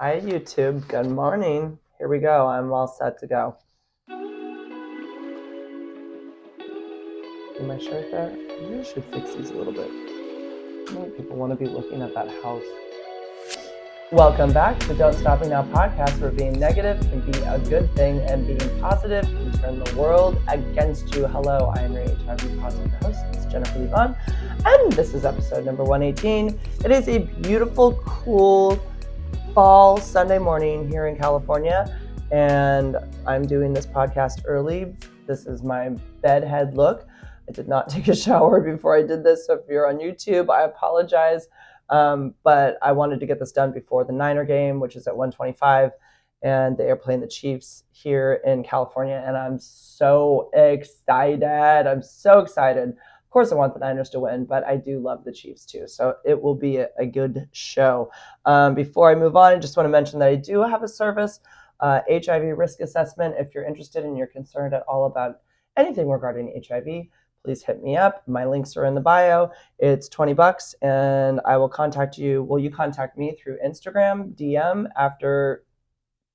Hi, YouTube. Good morning. Here we go. I'm all set to go. See my shirt there? I really should fix these a little bit. I know people want to be looking at that house. Welcome back to Don't Stop Me Now podcast, where being negative can be a good thing and being positive can turn the world against you. Hello, I am your HIV positive host, Ms. Jennifer Levon, and this is episode number 118. It is a beautiful, cool fall Sunday morning here in California, and I'm doing this podcast early. This is my bedhead look. I did not take a shower before I did this, so if you're on YouTube, I apologize. But I wanted to get this done before the Niner game, which is at 1:25, and they are playing the Chiefs here in California, and I'm so excited. I'm so excited. Of course, I want the Niners to win, but I do love the Chiefs too, so it will be a good show. Before I move on, I just want to mention that I do have a service, HIV risk assessment. If you're interested and you're concerned at all about anything regarding HIV, please hit me up. My links are in the bio. It's $20 and I will contact you. Well, you contact me through Instagram, DM after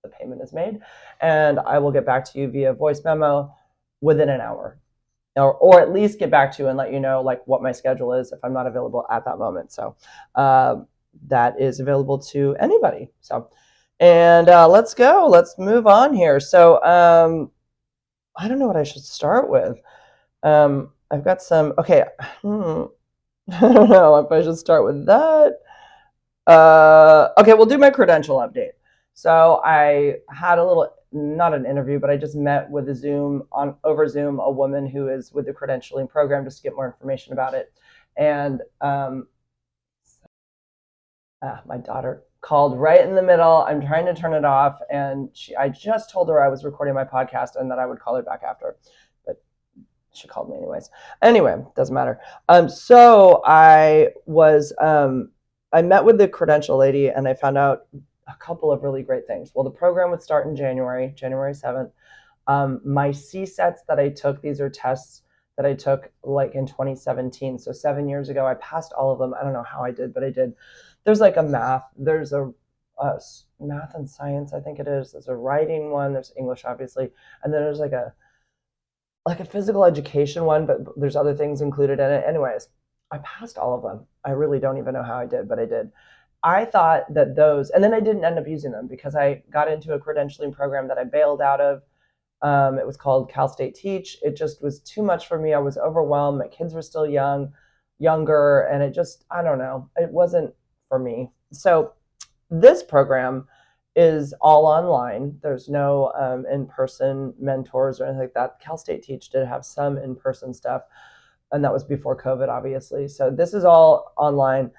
the payment is made, and I will get back to you via voice memo within an hour. Or at least get back to you and let you know like what my schedule is if I'm not available at that moment. So that is available to anybody. So, and let's go. Let's move on here. So I don't know what I should start with. I've got some, okay. I don't know if I should start with that. Okay, we'll do my credential update. So I had a little, not an interview, but I just met with over Zoom, a woman who is with the credentialing program just to get more information about it. And my daughter called right in the middle. I'm trying to turn it off, and I just told her I was recording my podcast and that I would call her back after. But she called me anyways. Anyway, doesn't matter. So I met with the credential lady, and I found out a couple of really great things. Well, the program would start in January 7th. My CSETs that I took, these are tests that I took like in 2017. So 7 years ago, I passed all of them. I don't know how I did, but I did. There's like there's a math and science, I think it is. There's a writing one, there's English, obviously. And then there's like a physical education one, but there's other things included in it. Anyways, I passed all of them. I really don't even know how I did, but I did. I thought that those, and then I didn't end up using them because I got into a credentialing program that I bailed out of. It was called Cal State Teach. It just was too much for me. I was overwhelmed. My kids were still younger, and it just, I don't know, it wasn't for me. So this program is all online. There's no in-person mentors or anything like that. Cal State Teach did have some in-person stuff, and that was before COVID, obviously. So this is all online.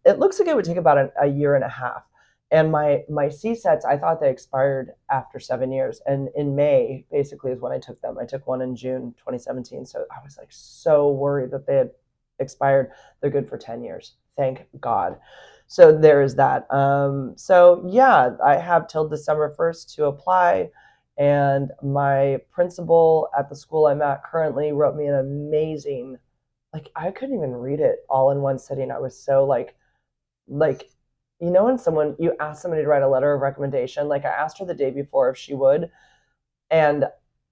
It looks like it would take about a year and a half. And my CSETs, I thought they expired after 7 years. And in May, basically, is when I took them. I took one in June 2017. So I was like so worried that they had expired. They're good for 10 years. Thank God. So there is that. So yeah, I have till December 1st to apply. And my principal at the school I'm at currently wrote me an amazing, like I couldn't even read it all in one sitting. I was so like, you know, when you ask somebody to write a letter of recommendation, like I asked her the day before if she would, and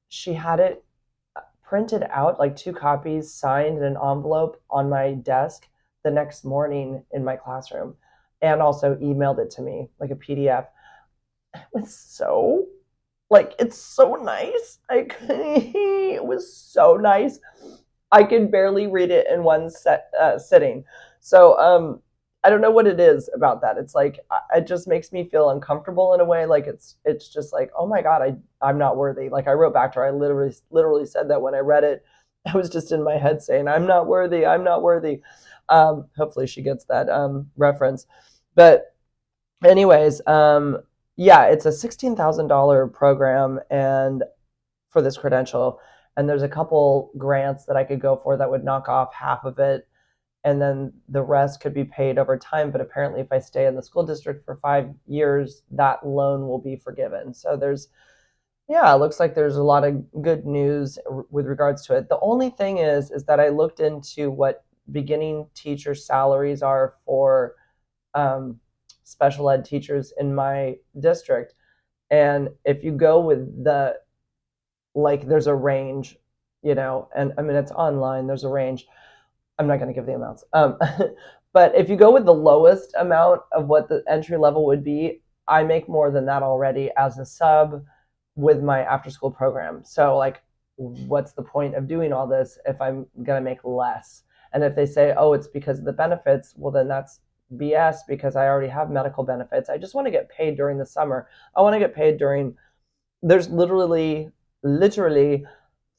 she had it printed out, like 2 copies signed in an envelope on my desk the next morning in my classroom, and also emailed it to me like a PDF. It was so, like, it's so nice. It was so nice. I could barely read it in one sitting. So I don't know what it is about that. It's like it just makes me feel uncomfortable in a way. Like it's just like, oh my God, I'm not worthy. Like I wrote back to her. I literally said that when I read it. I was just in my head saying, I'm not worthy. I'm not worthy. Hopefully she gets that reference. But anyways, yeah, it's a $16,000 program and for this credential. And there's a couple grants that I could go for that would knock off half of it. And then the rest could be paid over time. But apparently if I stay in the school district for 5 years, that loan will be forgiven. So it looks like there's a lot of good news with regards to it. The only thing is that I looked into what beginning teacher salaries are for special ed teachers in my district. And if you go with there's a range, and I mean, it's online, there's a range. I'm not going to give the amounts. But if you go with the lowest amount of what the entry level would be, I make more than that already as a sub with my after school program. So like, what's the point of doing all this if I'm going to make less? And if they say, oh, it's because of the benefits, well, then that's BS, because I already have medical benefits. I just want to get paid during the summer. I want to get paid there's literally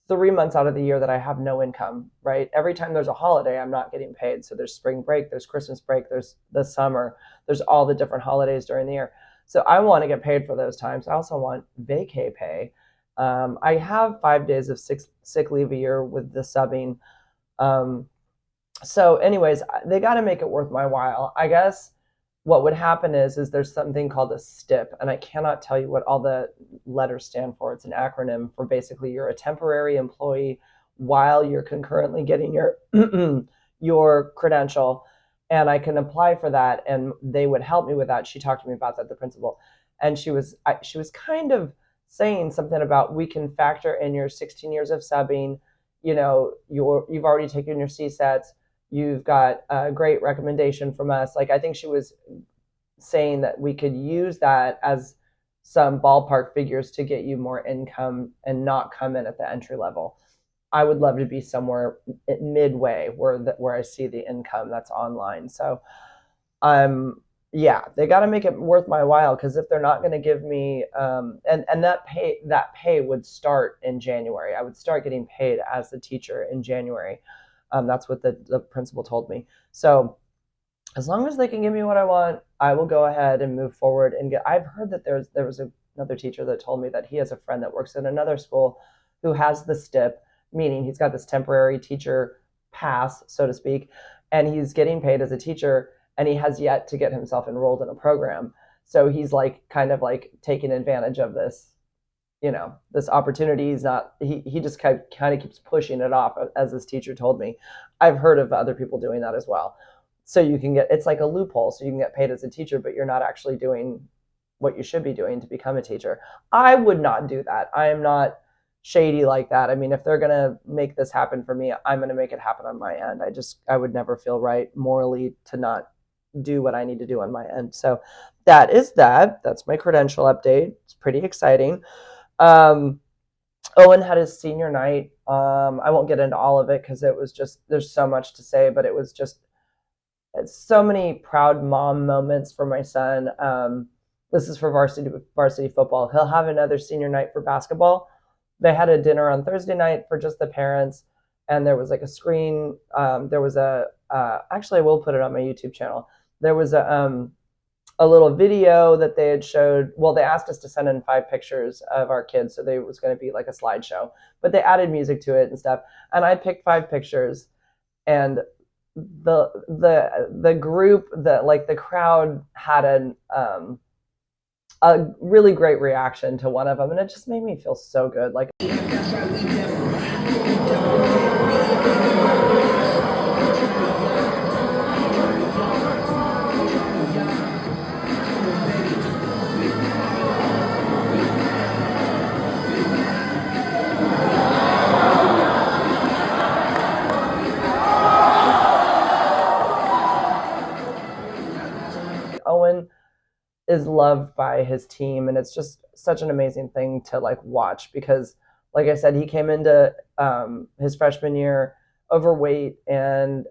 3 months out of the year that I have no income, right? Every time there's a holiday, I'm not getting paid. So there's spring break, there's Christmas break, there's the summer, there's all the different holidays during the year. So I want to get paid for those times. I also want vacay pay. I have 5 days of sick leave a year with the subbing. So anyways, they got to make it worth my while. I guess what would happen is there's something called a STIP, and I cannot tell you what all the letters stand for. It's an acronym for basically you're a temporary employee while you're concurrently getting your your credential, and I can apply for that, and they would help me with that. She talked to me about that, the principal, and she was kind of saying something about we can factor in your 16 years of subbing. You've already taken your CSETs. You've got a great recommendation from us. Like, I think she was saying that we could use that as some ballpark figures to get you more income and not come in at the entry level. I would love to be somewhere midway where I see the income that's online. So, yeah, they got to make it worth my while, because if they're not going to give me, and that pay would start in January. I would start getting paid as the teacher in January. That's what the principal told me. So as long as they can give me what I want, I will go ahead and move forward and I've heard that there was another teacher that told me that he has a friend that works at another school who has the STIP, meaning he's got this temporary teacher pass, so to speak, and he's getting paid as a teacher, and he has yet to get himself enrolled in a program. So he's like kind of like taking advantage of this this opportunity. He just kind of keeps pushing it off, as this teacher told me. I've heard of other people doing that as well. So it's like a loophole. So you can get paid as a teacher, but you're not actually doing what you should be doing to become a teacher. I would not do that. I am not shady like that. I mean, if they're going to make this happen for me, I'm going to make it happen on my end. I would never feel right morally to not do what I need to do on my end. So that's my credential update. It's pretty exciting. Owen had his senior night. I won't get into all of it because it was just, there's so much to say, but it's so many proud mom moments for my son. This is for varsity football. He'll have another senior night for basketball. They had a dinner on Thursday night for just the parents, and there was like a screen. There was actually, I will put it on my YouTube channel. There was a little video that they had showed. Well, they asked us to send in 5 pictures of our kids, so there was going to be like a slideshow, but they added music to it and stuff. And I picked 5 pictures, and the group, the crowd had a really great reaction to one of them, and it just made me feel so good. Like, Owen is loved by his team, and it's just such an amazing thing to like watch, because like I said, he came into his freshman year overweight and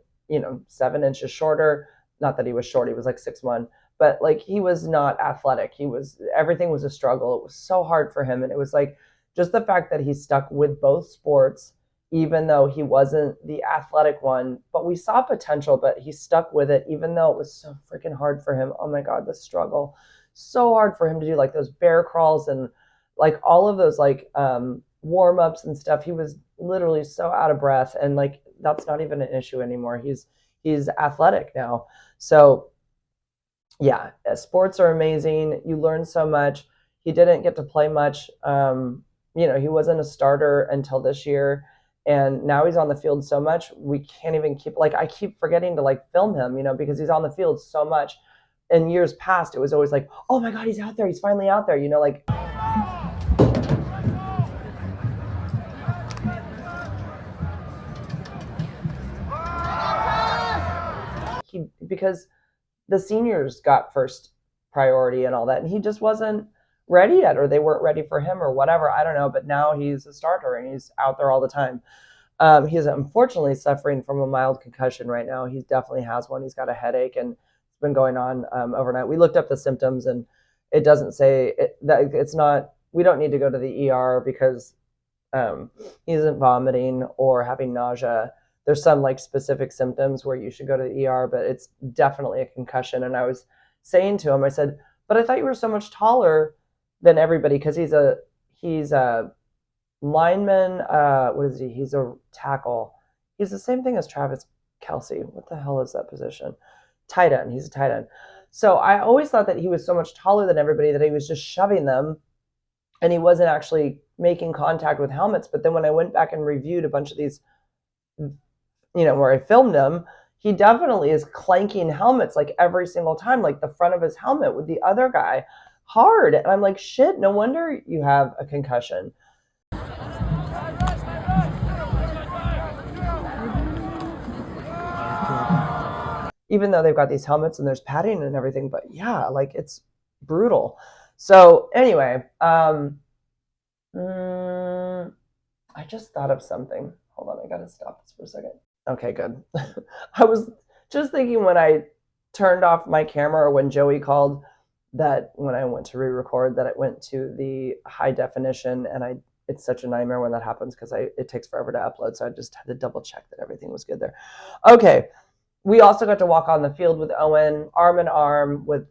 7 inches shorter. Not that he was short, he was like 6'1", but like he was not athletic. Everything was a struggle. It was so hard for him, and it was like just the fact that he stuck with both sports, even though he wasn't the athletic one, but we saw potential, but he stuck with it, even though it was so freaking hard for him. Oh my God, the struggle. So hard for him to do like those bear crawls and like all of those like warm-ups and stuff. He was literally so out of breath, and like that's not even an issue anymore. He's athletic now. So yeah, sports are amazing. You learn so much. He didn't get to play much. He wasn't a starter until this year. And now he's on the field so much, we can't even I keep forgetting to like film him, because he's on the field so much. in years past, it was always like, oh my God, he's out there. He's finally out there. You know, like, because the seniors got first priority and all that, and he just wasn't ready yet, or they weren't ready for him, or whatever. I don't know. But now he's a starter and he's out there all the time. He's unfortunately suffering from a mild concussion right now. He definitely has one. He's got a headache, and it's been going on overnight. We looked up the symptoms, and it doesn't say that it's not. We don't need to go to the ER because he isn't vomiting or having nausea. There's some like specific symptoms where you should go to the ER, but it's definitely a concussion. And I was saying to him, I said, "But I thought you were so much taller than everybody," because he's a lineman. What is he? He's a tackle. He's the same thing as Travis Kelce. What the hell is that position? Tight end. He's a tight end. So I always thought that he was so much taller than everybody that he was just shoving them, and he wasn't actually making contact with helmets. But then when I went back and reviewed a bunch of these, where I filmed him, he definitely is clanking helmets like every single time, like the front of his helmet with the other guy hard. And I'm like, shit, no wonder you have a concussion. Even though they've got these helmets and there's padding and everything, but yeah, like it's brutal. So anyway, I just thought of something. Hold on, I gotta stop this for a second. Okay, good. I was just thinking when I turned off my camera, or when Joey called, that when I went to re-record, that it went to the high definition, and it's such a nightmare when that happens because it takes forever to upload, so I just had to double check that everything was good there. Okay, we also got to walk on the field with Owen, arm in arm with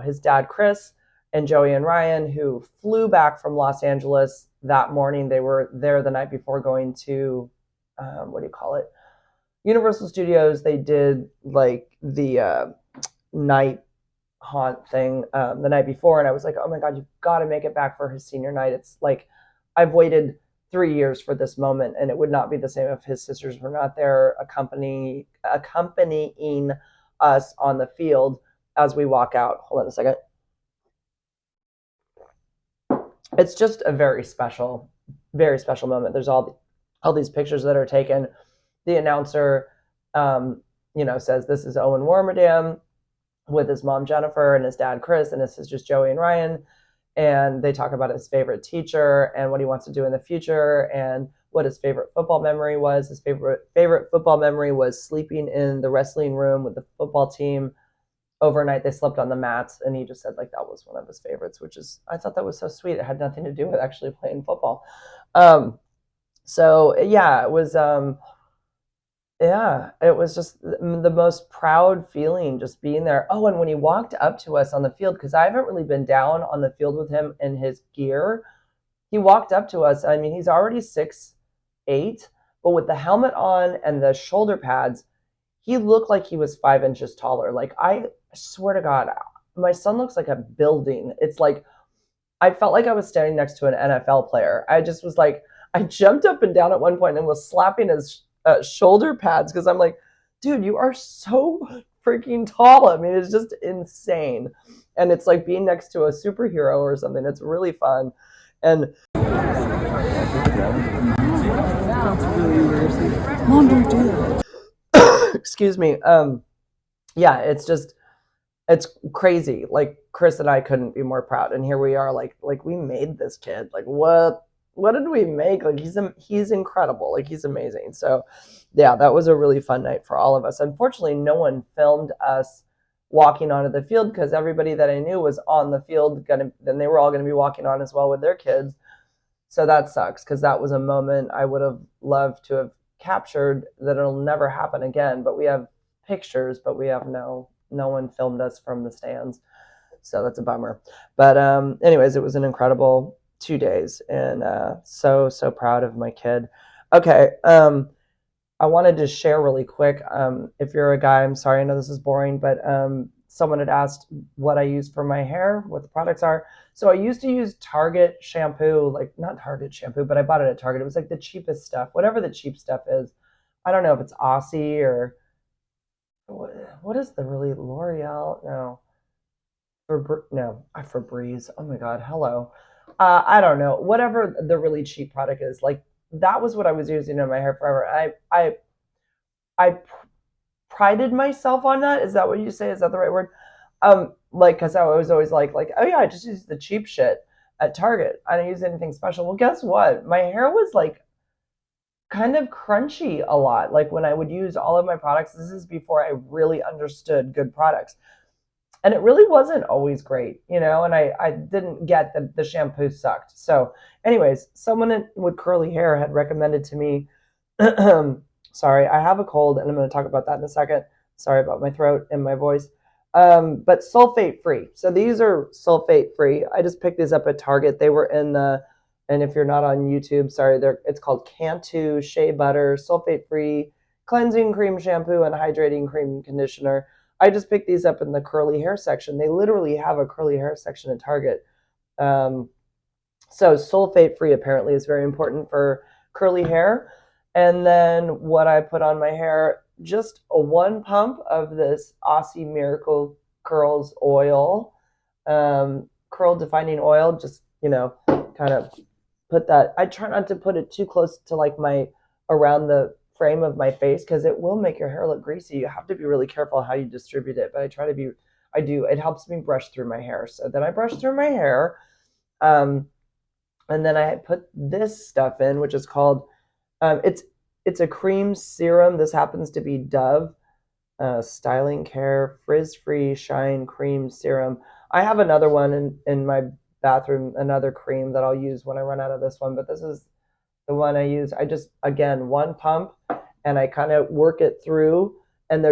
his dad Chris and Joey and Ryan, who flew back from Los Angeles that morning. They were there the night before going to Universal Studios. They did like the night haunt thing the night before, and I was like, oh my God, you've got to make it back for his senior night. It's like I've waited 3 years for this moment, and it would not be the same if his sisters were not there accompanying us on the field as we walk out. Hold on a second. It's just a very special moment. There's all these pictures that are taken. The announcer, says this is Owen Warmerdam with his mom Jennifer and his dad Chris and his sisters Joey and Ryan, and they talk about his favorite teacher and what he wants to do in the future and what his favorite football memory was. His favorite football memory was sleeping in the wrestling room with the football team overnight. They slept on the mats, and he just said like that was one of his favorites, which is, I thought that was so sweet. It had nothing to do with actually playing football. So yeah, it was just the most proud feeling, just being there. Oh, and when he walked up to us on the field, because I haven't really been down on the field with him in his gear, he walked up to us. I mean, he's already 6'8", but with the helmet on and the shoulder pads, he looked like he was 5 inches taller. Like, I swear to God, my son looks like a building. It's like, I felt like I was standing next to an NFL player. I just was like, I jumped up and down at one point and was slapping his shoulder pads because I'm like, dude, you are so freaking tall. I mean, it's just insane. And it's like being next to a superhero or something. It's really fun. And Mom, don't do that. Excuse me. Yeah, it's crazy. Like, Chris and I couldn't be more proud. And here we are, like we made this kid. Like, what did we make? Like, he's incredible. Like, he's amazing. So yeah, that was a really fun night for all of us. Unfortunately, no one filmed us walking onto the field because everybody that I knew was on the field. Then they were all going to be walking on as well with their kids. So that sucks because that was a moment I would have loved to have captured that it'll never happen again. But we have pictures, but we have no one filmed us from the stands. So that's a bummer. But anyways, it was an incredible 2 days, and so proud of my kid. Okay, I wanted to share really quick. If you're a guy, I'm sorry, I know this is boring, but someone had asked what I use for my hair, what the products are. So I used to use Target shampoo, like not Target shampoo, but I bought it at Target. It was like the cheapest stuff, whatever the cheap stuff is. I don't know if it's Aussie or what is the really L'Oreal? No. Febreze. Oh my God, hello. I don't know. Whatever the really cheap product is, like that was what I was using in my hair forever. I prided myself on that. Is that what you say? Is that the right word? Like, cause I was always like, oh yeah, I just use the cheap shit at Target. I don't use anything special. Well, guess what? My hair was like kind of crunchy a lot. Like when I would use all of my products, this is before I really understood good products. And it really wasn't always great, and I didn't get that the shampoo sucked. So, anyways, someone with curly hair had recommended to me, sorry, I have a cold and I'm going to talk about that in a second. Sorry about my throat and my voice. But sulfate free. So these are sulfate free. I just picked these up at Target. They were and if you're not on YouTube, sorry, it's called Cantu Shea Butter, sulfate free, cleansing cream shampoo, and hydrating cream conditioner. I just picked these up in the curly hair section. They literally have a curly hair section at Target. Um, so sulfate free apparently is very important for curly hair. And then what I put on my hair, just a one pump of this Aussie Miracle Curls oil, curl defining oil, just, kind of put that. I try not to put it too close to like around the frame of my face because it will make your hair look greasy. You have to be really careful how you distribute it. But I do. It helps me brush through my hair. So then I brush through my hair. Um, and then I put this stuff in, which is called, it's a cream serum. This happens to be Dove Styling Care Frizz Free Shine Cream Serum. I have another one in my bathroom, another cream that I'll use when I run out of this one, but this is the one I use. I just, again, one pump and I kind of work it through. And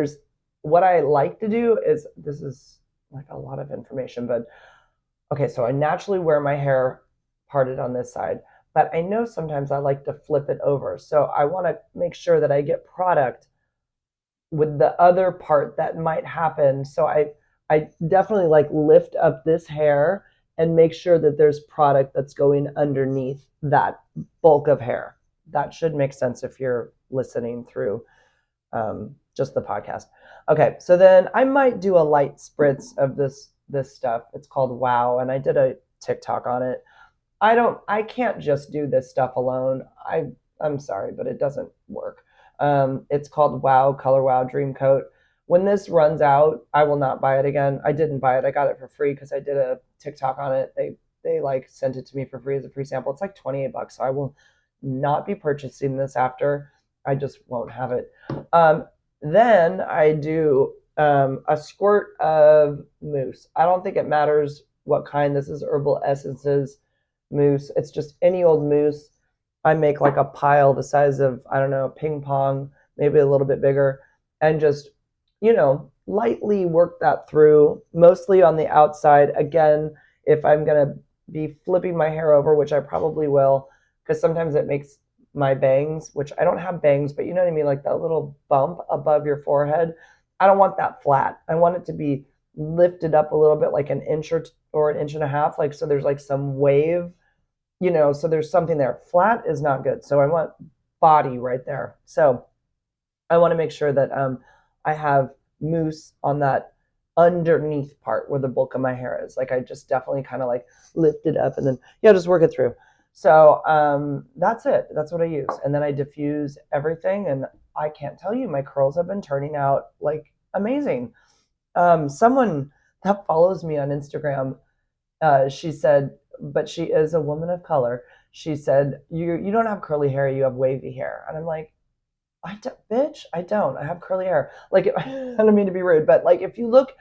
what I like to do is, this is like a lot of information, but okay, so I naturally wear my hair parted on this side, but I know sometimes I like to flip it over. So I want to make sure that I get product with the other part that might happen. So I definitely like lift up this hair and make sure that there's product that's going underneath that bulk of hair. That should make sense if you're listening through just the podcast. Okay, so then I might do a light spritz of this stuff. It's called Wow, and I did a TikTok on it. I can't just do this stuff alone. I'm sorry, but it doesn't work. It's called Wow Color Wow Dream Coat. When this runs out, I will not buy it again. I didn't buy it. I got it for free because I did a TikTok on it. They like sent it to me for free as a free sample. It's like $28, so I will not be purchasing this after. I just won't have it. Then I do a squirt of mousse. I don't think it matters what kind. This is Herbal Essences mousse. It's just any old mousse. I make like a pile the size of, I don't know, ping pong, maybe a little bit bigger, and just, lightly work that through, mostly on the outside. Again, if I'm going to be flipping my hair over, which I probably will, because sometimes it makes my bangs, which I don't have bangs, but you know what I mean, like that little bump above your forehead. I don't want that flat. I want it to be lifted up a little bit, like an inch or an inch and a half, like so there's like some wave, so there's something there. Flat is not good. So I want body right there. So I want to make sure that I have mousse on that underneath part where the bulk of my hair is. Like I just definitely kind of like lift it up and then, just work it through. So that's it. That's what I use. And then I diffuse everything. And I can't tell you, my curls have been turning out like amazing. Someone that follows me on Instagram, she said, but she is a woman of color. She said, you don't have curly hair, you have wavy hair. And I'm like, bitch, I don't. I have curly hair. Like, I don't mean to be rude, but like if you look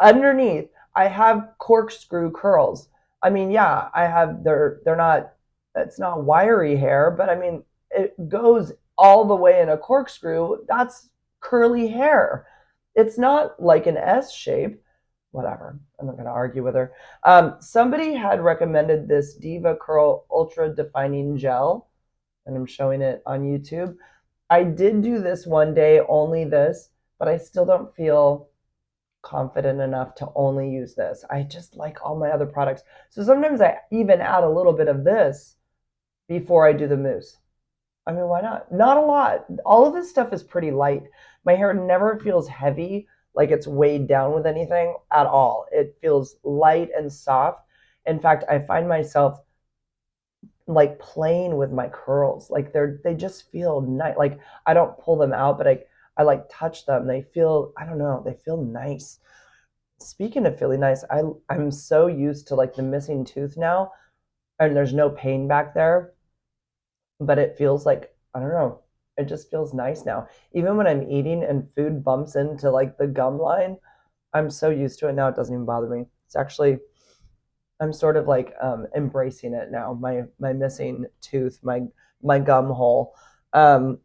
underneath, I have corkscrew curls. I mean, yeah, I have, they're not, it's not wiry hair, but I mean, it goes all the way in a corkscrew. That's curly hair. It's not like an S shape. Whatever. I'm not going to argue with her. Somebody had recommended this Diva Curl Ultra Defining Gel, and I'm showing it on YouTube. I did do this one day, only this, but I still don't feel confident enough to only use this. I just like all my other products. So sometimes I even add a little bit of this before I do the mousse. I mean, why not? Not a lot. All of this stuff is pretty light. My hair never feels heavy like it's weighed down with anything at all. It feels light and soft. In fact, I find myself like playing with my curls. Like they just feel nice. Like I don't pull them out, but I like touch them. They feel, I don't know, they feel nice. Speaking of feeling nice, I'm so used to like the missing tooth now, and there's no pain back there, but it feels like, I don't know, it just feels nice now. Even when I'm eating and food bumps into like the gum line, I'm so used to it now, it doesn't even bother me. It's actually, I'm sort of like embracing it now. My missing tooth, my gum hole. Um,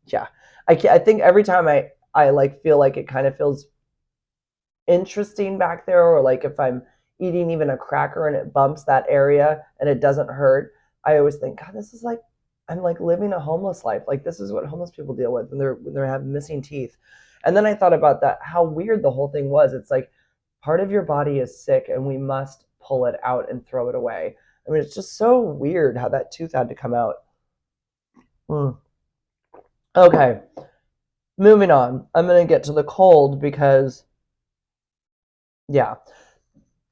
yeah, I think every time I like feel like it kind of feels interesting back there, or like if I'm eating even a cracker and it bumps that area and it doesn't hurt, I always think, God, this is like, I'm like living a homeless life. Like this is what homeless people deal with when they have missing teeth. And then I thought about that, how weird the whole thing was. It's like part of your body is sick and we must pull it out and throw it away. I mean, it's just so weird how that tooth had to come out. Mm. Okay, moving on. I'm gonna get to the cold because, yeah.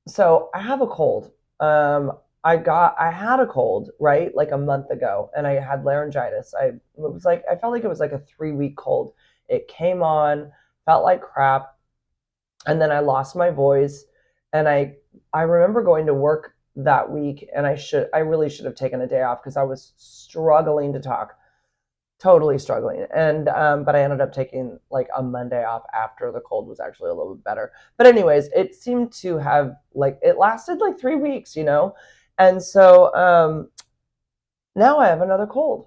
So I have a cold. I had a cold, right, like a month ago, and I had laryngitis. I felt like it was like a 3 week cold. It came on, felt like crap, and then I lost my voice. And I remember going to work that week, and I really should have taken a day off because I was struggling to talk, totally struggling. And but I ended up taking like a Monday off after the cold was actually a little bit better. But anyways, it seemed to have like it lasted like 3 weeks, and so now I have another cold.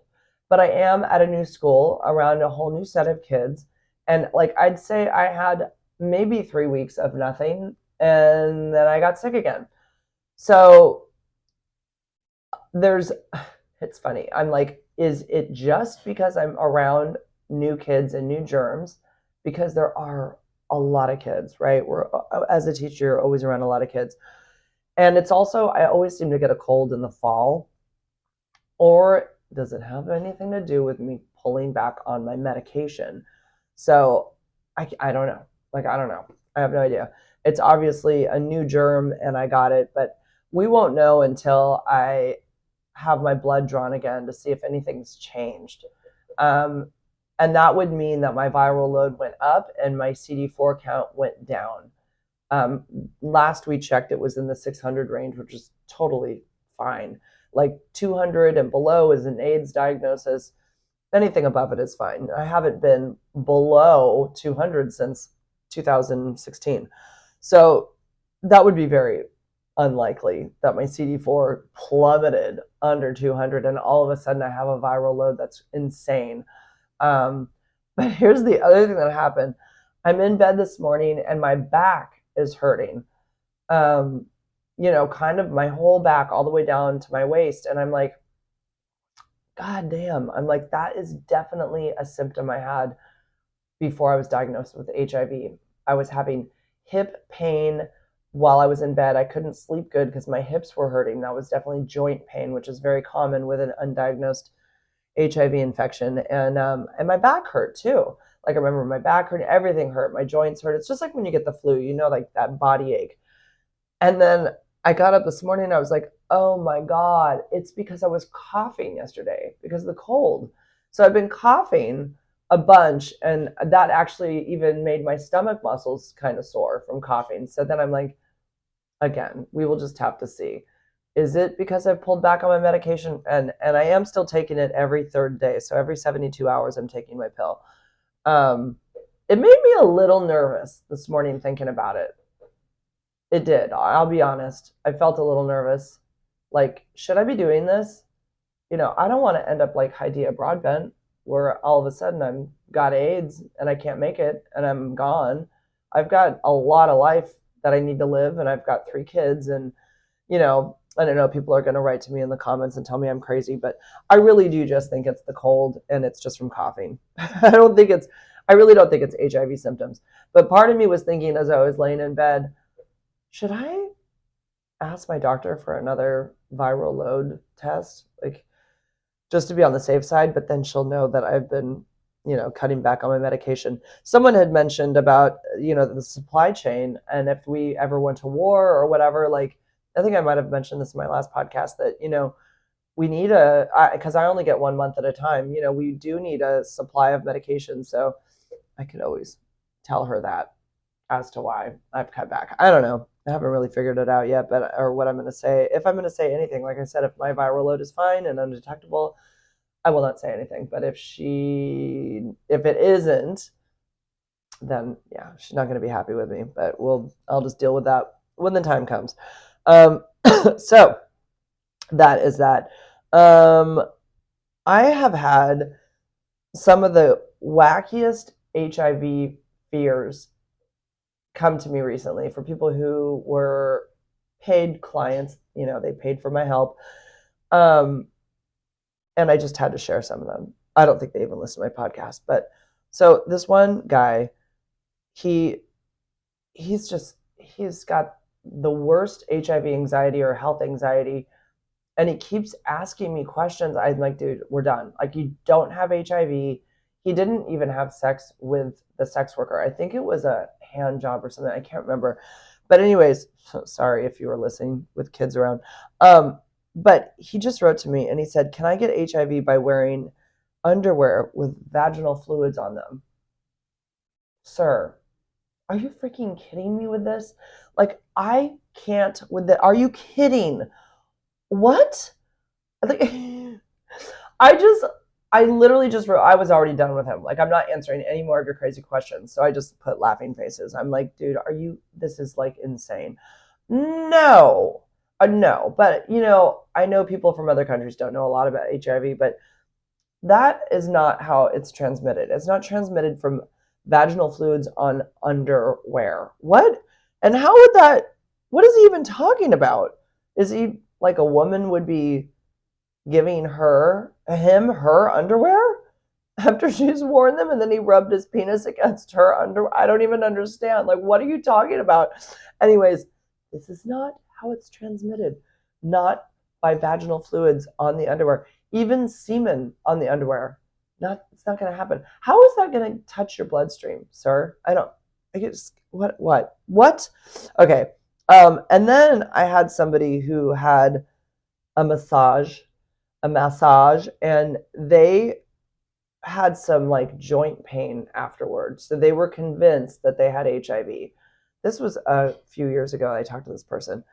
But I am at a new school around a whole new set of kids, and like I'd say I had maybe 3 weeks of nothing, and then I got sick again. So there's it's funny. I'm like, is it just because I'm around new kids and new germs? Because there are a lot of kids, right? We're as a teacher, you're always around a lot of kids. And it's also, I always seem to get a cold in the fall. Or does it have anything to do with me pulling back on my medication? So I don't know. Like, I don't know. I have no idea. It's obviously a new germ and I got it, but we won't know until I have my blood drawn again to see if anything's changed. Um, and that would mean that my viral load went up and my CD4 count went down. Um, Last we checked, it was in the 600 range, which is totally fine. Like 200 and below is an AIDS diagnosis. Anything above it is fine. I haven't been below 200 since 2016. So that would be very unlikely that my CD4 plummeted under 200 and all of a sudden I have a viral load that's insane. Um, but here's the other thing that happened. I'm in bed this morning and my back is hurting. Um, kind of my whole back all the way down to my waist. And I'm like, God damn. I'm like, that is definitely a symptom I had before I was diagnosed with HIV. I was having hip pain while I was in bed. I couldn't sleep good because my hips were hurting. That was definitely joint pain, which is very common with an undiagnosed HIV infection. And my back hurt too. Like I remember my back hurt, everything hurt, my joints hurt. It's just like when you get the flu, like that body ache. And then I got up this morning and I was like, oh my God, it's because I was coughing yesterday because of the cold. So I've been coughing a bunch, and that actually even made my stomach muscles kind of sore from coughing. So then I'm like, again, we will just have to see. Is it because I've pulled back on my medication? And I am still taking it every third day. So every 72 hours, I'm taking my pill. It made me a little nervous this morning thinking about it. It did. I'll be honest. I felt a little nervous. Like, should I be doing this? I don't want to end up like Hydea Broadbent, where all of a sudden I'm got AIDS and I can't make it and I'm gone. I've got a lot of life that I need to live, and I've got 3 kids, and I don't know, people are going to write to me in the comments and tell me I'm crazy, but I really do just think it's the cold and it's just from coughing. I really don't think it's HIV symptoms. But part of me was thinking as I was laying in bed, should I ask my doctor for another viral load test? Like, just to be on the safe side, but then she'll know that I've been cutting back on my medication. Someone had mentioned about, the supply chain, and if we ever went to war or whatever, like, I think I might have mentioned this in my last podcast that, we need because I only get 1 month at a time, we do need a supply of medication. So I could always tell her that as to why I've cut back. I don't know. I haven't really figured it out yet, or what I'm going to say. If I'm going to say anything, like I said, if my viral load is fine and undetectable, I will not say anything. But if it isn't, then yeah, she's not going to be happy with me. But I'll just deal with that when the time comes. So that is that. I have had some of the wackiest HIV fears come to me recently for people who were paid clients. They paid for my help. And I just had to share some of them. I don't think they even listen to my podcast. But so this one guy, he's got the worst HIV anxiety or health anxiety. And he keeps asking me questions. I'm like, dude, we're done. Like, you don't have HIV. He didn't even have sex with the sex worker. I think it was a hand job or something. I can't remember. But anyways, sorry if you were listening with kids around. But he just wrote to me and he said, can I get HIV by wearing underwear with vaginal fluids on them? Sir, are you freaking kidding me with this? Like, I can't with that. Are you kidding? What? Like, I literally just wrote, I was already done with him. Like, I'm not answering any more of your crazy questions. So I just put laughing faces. I'm like, dude, this is like insane. No. No. But, I know people from other countries don't know a lot about HIV, but that is not how it's transmitted. It's not transmitted from vaginal fluids on underwear. What? And what is he even talking about? Is he like a woman would be giving her underwear after she's worn them, and then he rubbed his penis against her underwear? I don't even understand. Like, what are you talking about? Anyways, this is not how it's transmitted. Not by vaginal fluids on the underwear. Even semen on the underwear. It's not going to happen. How is that going to touch your bloodstream, sir? What? Okay. And then I had somebody who had a massage, and they had some like joint pain afterwards. So they were convinced that they had HIV. This was a few years ago. I talked to this person.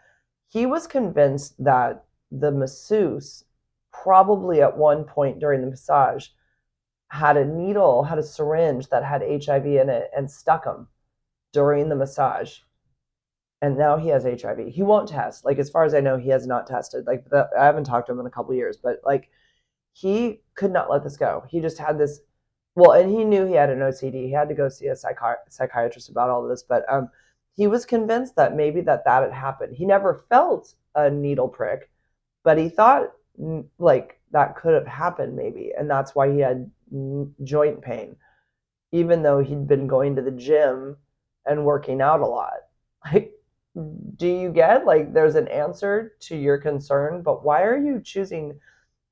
He was convinced that the masseuse probably at one point during the massage had a syringe that had HIV in it and stuck him during the massage. And now he has HIV. He won't test. Like, as far as I know, he has not tested. Like, I haven't talked to him in a couple of years, but like, he could not let this go. He just had this. Well, and he knew he had an OCD. He had to go see a psychiatrist about all of this. But he was convinced that maybe that had happened. He never felt a needle prick, but he thought like that could have happened maybe, and that's why he had joint pain, even though he'd been going to the gym and working out a lot. Like, do you get, like, there's an answer to your concern, but why are you choosing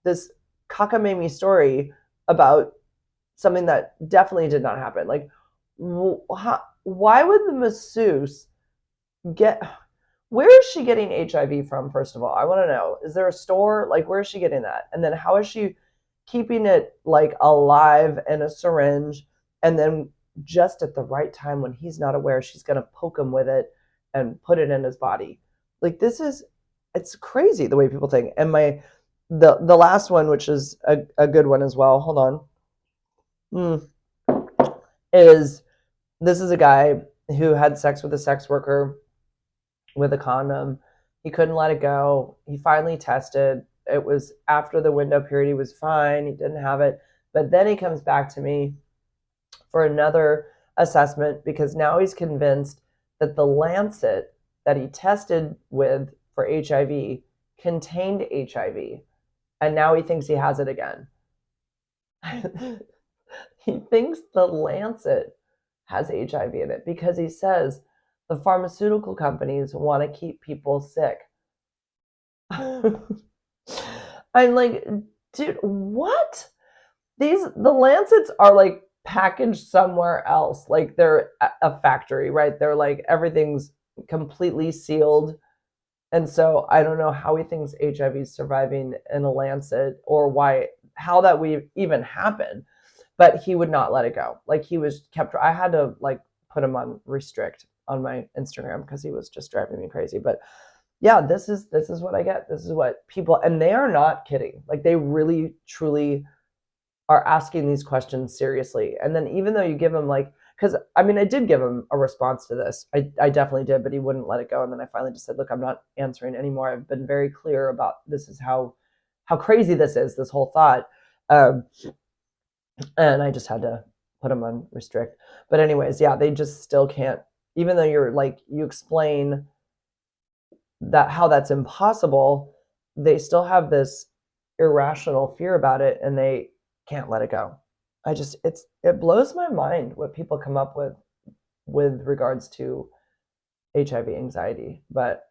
this cockamamie story about something that definitely did not happen? Like, why would the masseuse where is she getting HIV from, first of all? I want to know. Is there a store? Like, where is she getting that? And then how is she keeping it, like, alive in a syringe? And then just at the right time when he's not aware, she's going to poke him with it and put it in his body. Like, it's crazy the way people think. And the last one, which is a good one as well. Hold on. This is a guy who had sex with a sex worker with a condom. He couldn't let it go. He finally tested. It was after the window period. He was fine. He didn't have it. But then he comes back to me for another assessment because now he's convinced that the Lancet that he tested with for HIV contained HIV. And now he thinks he has it again. He thinks the Lancet has HIV in it because he says the pharmaceutical companies want to keep people sick. I'm like, dude, what? The Lancets are like packaged somewhere else. Like they're a factory, right? They're like everything's completely sealed. And so I don't know how he thinks HIV is surviving in a Lancet or how that we even happened. But he would not let it go. Like he was kept. I had to like put him on restrict on my Instagram because he was just driving me crazy. But yeah, this is what I get. This is what people, and they are not kidding. Like they really truly are asking these questions seriously. And then even though you give them like, because I mean, I did give him a response to this. I definitely did, but he wouldn't let it go. And then I finally just said, look, I'm not answering anymore. I've been very clear about this is how crazy this is, this whole thought. Um, and I just had to put him on restrict. But anyways, yeah, they just still can't, even though you're like, you explain that how that's impossible, they still have this irrational fear about it and they can't let it go. It blows my mind what people come up with regards to HIV anxiety. But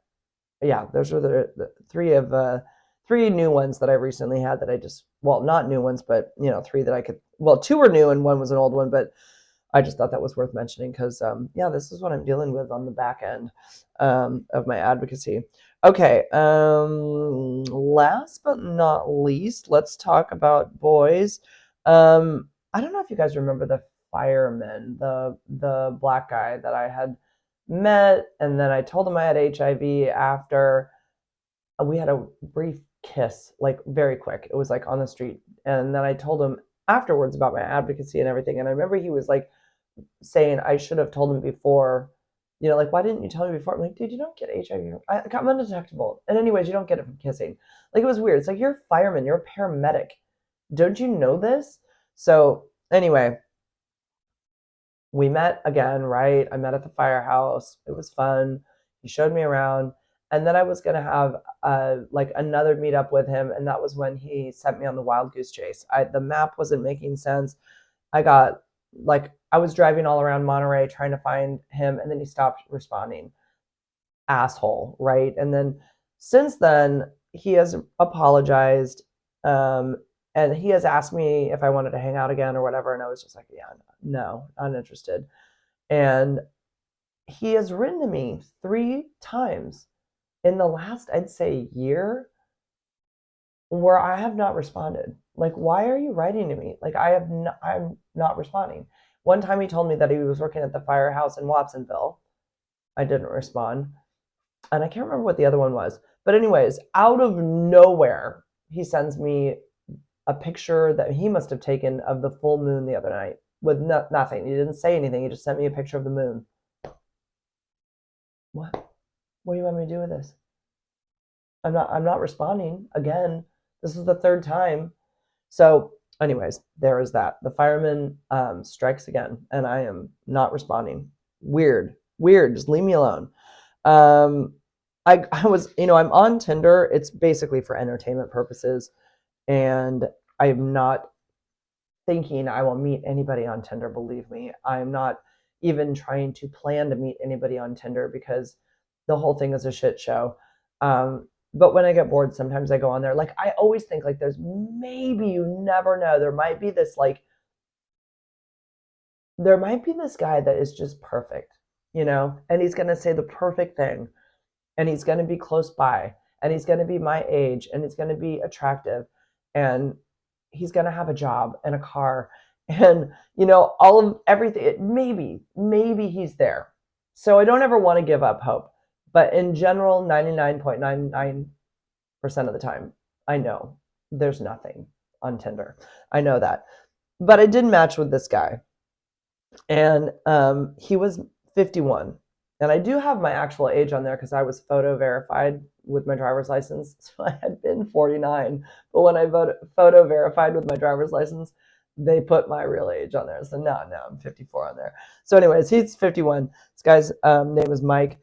yeah, those are the three new ones that I recently had that I just, well, not new ones, but three that I could, well, two were new and one was an old one, but I just thought that was worth mentioning because yeah, this is what I'm dealing with on the back end of my advocacy. Okay, last but not least, let's talk about boys. I don't know if you guys remember the fireman, the black guy that I had met, and then I told him I had HIV after we had a brief kiss, like very quick. It was like on the street, and then I told him afterwards about my advocacy and everything. And I remember he was like saying I should have told him before. Like, why didn't you tell me before? I'm like, dude, you don't get HIV. I'm undetectable. And anyways, you don't get it from kissing. Like, it was weird. It's like, you're a fireman. You're a paramedic. Don't you know this? So anyway, we met again, right? I met at the firehouse. It was fun. He showed me around. And then I was going to have like another meetup with him. And that was when he sent me on the wild goose chase. The map wasn't making sense. I was driving all around Monterey trying to find him. And then he stopped responding. Asshole, right? And then since then, he has apologized. And he has asked me if I wanted to hang out again or whatever. And I was just like, yeah, no, not interested. And he has written to me 3 times in the last, I'd say, year where I have not responded. Like, why are you writing to me? Like, I'm not responding. One time he told me that he was working at the firehouse in Watsonville. I didn't respond. And I can't remember what the other one was. But anyways, out of nowhere, he sends me a picture that he must have taken of the full moon the other night with nothing. He didn't say anything. He just sent me a picture of the moon. What? What do you want me to do with this? I'm not responding again. This is the 3rd time. So anyways, there is that. The fireman strikes again, and I am not responding. Weird. Just leave me alone. I was, I'm on Tinder. It's basically for entertainment purposes. And I'm not thinking I will meet anybody on Tinder, believe me. I'm not even trying to plan to meet anybody on Tinder because the whole thing is a shit show. But when I get bored, sometimes I go on there. Like, I always think, like, maybe, you never know, there might be this guy that is just perfect, and he's going to say the perfect thing, and he's going to be close by, and he's going to be my age, and he's going to be attractive, and he's going to have a job and a car and all of everything. Maybe he's there. So I don't ever want to give up hope, but in general, 99.99% of the time, I know there's nothing on Tinder. I know that. But I did match with this guy, and he was 51. And I do have my actual age on there because I was photo verified with my driver's license. So I had been 49. But when I photo verified with my driver's license, they put my real age on there. So no, I'm 54 on there. So anyways, he's 51. This guy's name is Mike.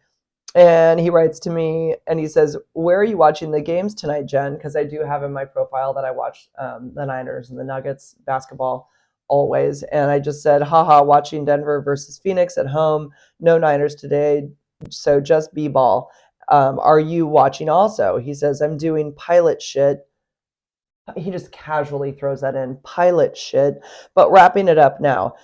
And he writes to me and he says, where are you watching the games tonight, Jen? Because I do have in my profile that I watch the Niners and the Nuggets basketball always. And I just said, haha, watching Denver versus Phoenix at home. No Niners today, so just B-ball. Are you watching also? He says, I'm doing pilot shit He just casually throws that in. Pilot shit. But wrapping it up now.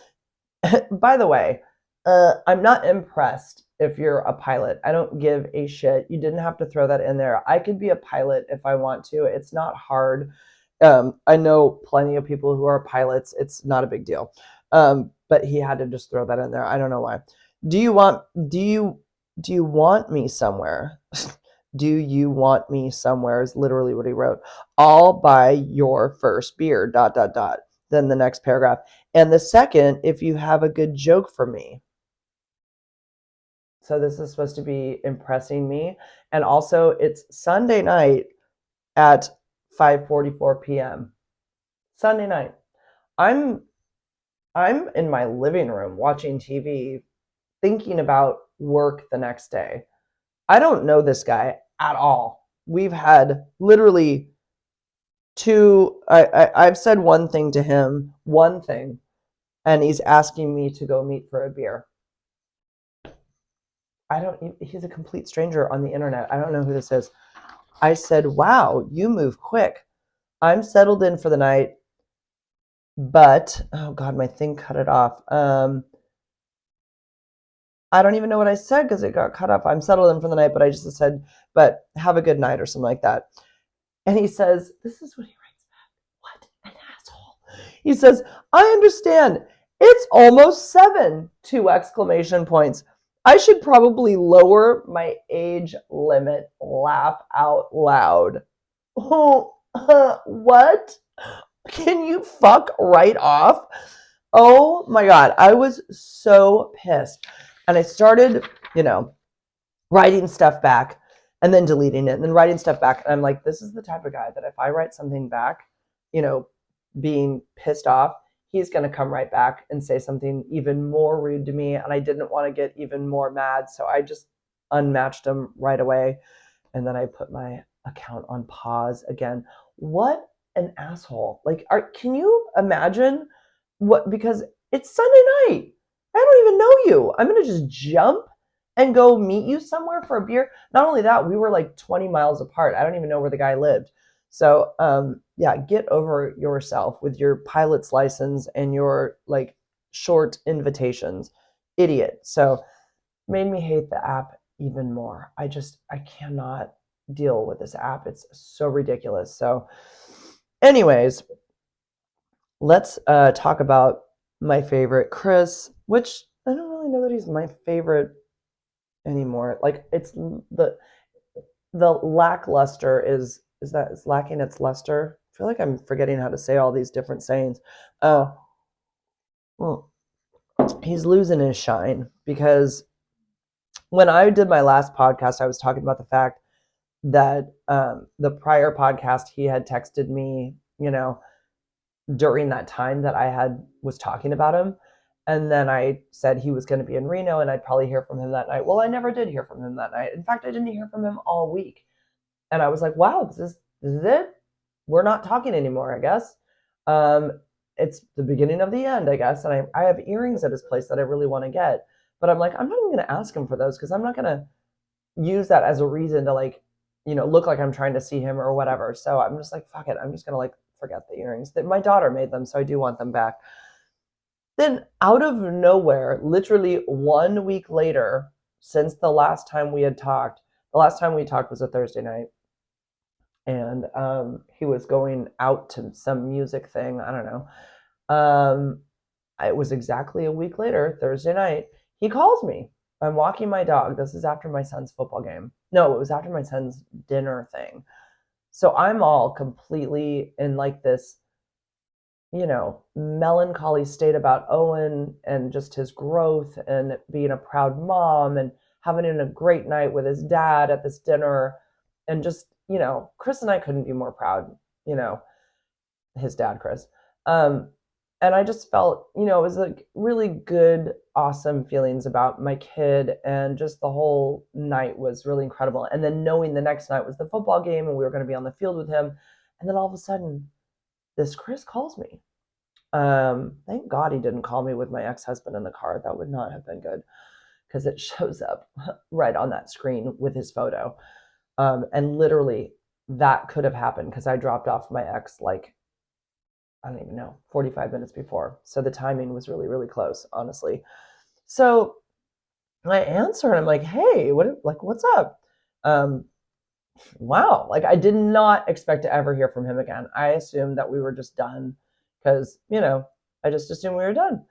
By the way, I'm not impressed if you're a pilot. I don't give a shit. You didn't have to throw that in there. I could be a pilot if I want to. It's not hard. I know plenty of people who are pilots. It's not a big deal. But he had to just throw that in there. I don't know why. Do you want me somewhere? Do you want me somewhere is literally what he wrote. I'll buy your first beer, dot, dot, dot. Then the next paragraph. And the second, if you have a good joke for me. So this is supposed to be impressing me. And also it's Sunday night at 5:44 p.m. Sunday night. I'm in my living room watching TV, thinking about work the next day. I don't know this guy at all. We've had literally I've said one thing to him, one thing, and he's asking me to go meet for a beer. He's a complete stranger on the internet. I don't know who this is. I said, wow, you move quick. I'm settled in for the night, but, oh God, my thing cut it off. I don't even know what I said because it got cut off. I'm settled in for the night, but I just said, but have a good night or something like that. And he says, this is what he writes back. What an asshole. He says, I understand. It's almost 7, 2 exclamation points. I should probably lower my age limit. Laugh out loud. Oh, what? Can you fuck right off? Oh my God. I was so pissed. And I started, writing stuff back and then deleting it and then writing stuff back. And I'm like, this is the type of guy that if I write something back, being pissed off, he's going to come right back and say something even more rude to me. And I didn't want to get even more mad. So I just unmatched him right away. And then I put my account on pause again. What an asshole. Like, can you imagine because it's Sunday night. I don't even know you. I'm going to just jump and go meet you somewhere for a beer. Not only that, we were like 20 miles apart. I don't even know where the guy lived. So, yeah, get over yourself with your pilot's license and your like short invitations. Idiot. So, made me hate the app even more. I cannot deal with this app. It's so ridiculous. So, anyways, let's talk about my favorite, Chris, which I don't really know that he's my favorite anymore. Like it's the lackluster is lacking its luster. I feel like I'm forgetting how to say all these different sayings. Well, he's losing his shine because when I did my last podcast, I was talking about the fact that the prior podcast he had texted me, during that time that I was talking about him. And then I said he was going to be in Reno and I'd probably hear from him that night. Well, I never did hear from him that night. In fact, I didn't hear from him all week. And I was like, wow, this is it. We're not talking anymore, I guess. It's the beginning of the end, I guess. And I have earrings at his place that I really want to get. But I'm like, I'm not even going to ask him for those because I'm not going to use that as a reason to look like I'm trying to see him or whatever. So I'm just like, fuck it. I'm just going to forget the earrings. That my daughter made them, so I do want them back. Then out of nowhere, literally 1 week later, since the last time we talked was a Thursday night. And he was going out to some music thing. I don't know. It was exactly a week later, Thursday night. He calls me. I'm walking my dog. This is after my son's football game. No, it was after my son's dinner thing. So I'm all completely in this, melancholy state about Owen and just his growth and being a proud mom and having a great night with his dad at this dinner. And just, Chris and I couldn't be more proud, his dad, Chris. And I just felt, it was really good, awesome feelings about my kid. And just the whole night was really incredible. And then knowing the next night was the football game and we were going to be on the field with him. And then all of a sudden, this Chris calls me. Thank God he didn't call me with my ex-husband in the car. That would not have been good because it shows up right on that screen with his photo. And literally that could have happened because I dropped off my ex like, I don't even know, 45 minutes before. So the timing was really, really close, honestly. So I answer and I'm like, hey, what's up? Um, wow. Like I did not expect to ever hear from him again. I assumed that we were just done because, I just assumed we were done.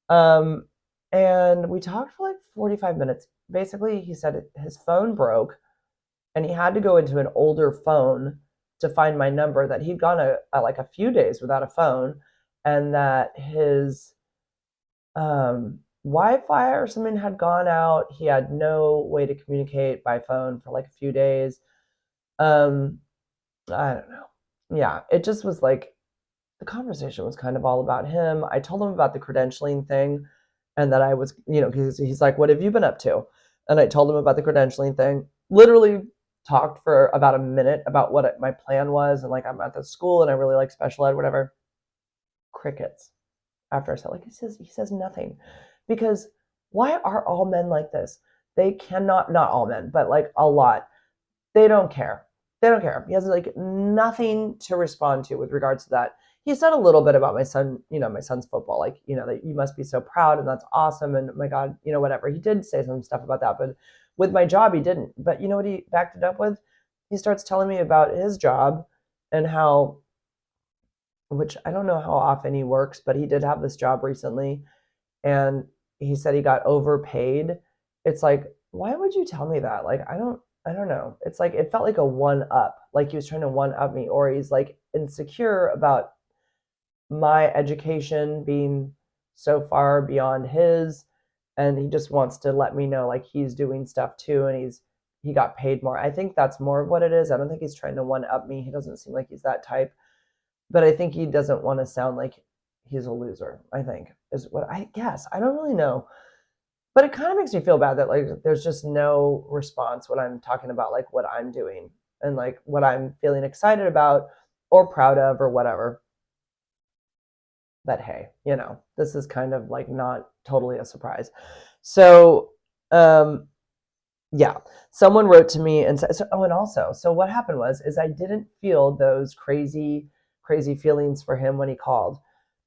Um, and we talked for like 45 minutes. Basically, he said his phone broke and he had to go into an older phone to find my number, that he'd gone like a few days without a phone, and that his Wi-Fi or something had gone out. He had no way to communicate by phone for like a few days. Um, I don't know. Yeah, it just was like the conversation was kind of all about him. I told him about the credentialing thing and that I was, because he's like, what have you been up to? And I told him about the credentialing thing. Literally talked for about a minute about what my plan was. And like, I'm at the school and I really like special ed, whatever. Crickets. After I said, like, he says nothing. Because why are all men like this? They cannot, not all men, but like a lot, they don't care. They don't care. He has like nothing to respond to with regards to that. He said a little bit about my son, my son's football, like, that you must be so proud and that's awesome. And my God, whatever. He did say some stuff about that, but with my job, he didn't. But you know what he backed it up with? He starts telling me about his job and how, which I don't know how often he works, but he did have this job recently. And he said he got overpaid. It's like, why would you tell me that? Like, I don't know. It's like, it felt like a one up, like he was trying to one up me, or he's like insecure about my education being so far beyond his. And he just wants to let me know like he's doing stuff too. And he got paid more. I think that's more of what it is. I don't think he's trying to one up me. He doesn't seem like he's that type, but I think he doesn't want to sound like he's a loser, I think is what I guess. I don't really know. But it kind of makes me feel bad that like there's just no response when I'm talking about like what I'm doing and like what I'm feeling excited about or proud of or whatever. But hey, this is kind of like not totally a surprise. So, yeah, someone wrote to me and said, and also, so what happened is I didn't feel those crazy, crazy feelings for him when he called,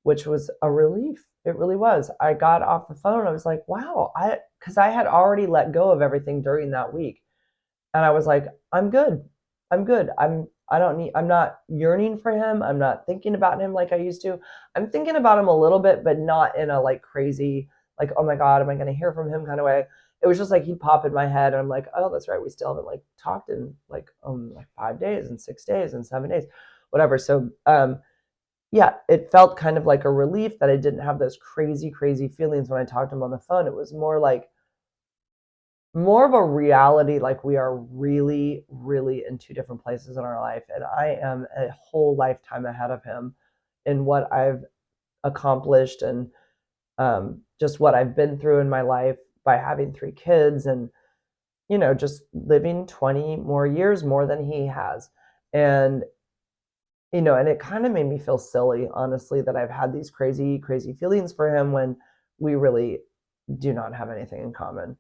which was a relief. It really was. I got off the phone. I was like, wow, because I had already let go of everything during that week. And I was like, I'm good. I'm good. I'm not yearning for him. I'm not thinking about him like I used to. I'm thinking about him a little bit, but not in a like crazy, like, oh my God, am I going to hear from him kind of way. It was just like he'd pop in my head and I'm like, oh, that's right. We still haven't like talked in like 5 days and 6 days and 7 days, whatever. So, yeah, it felt kind of like a relief that I didn't have those crazy, crazy feelings when I talked to him on the phone. It was more of a reality, like we are really, really in two different places in our life. And I am a whole lifetime ahead of him in what I've accomplished and just what I've been through in my life by having 3 kids and, just living 20 more years more than he has. And, and it kind of made me feel silly, honestly, that I've had these crazy, crazy feelings for him when we really do not have anything in common.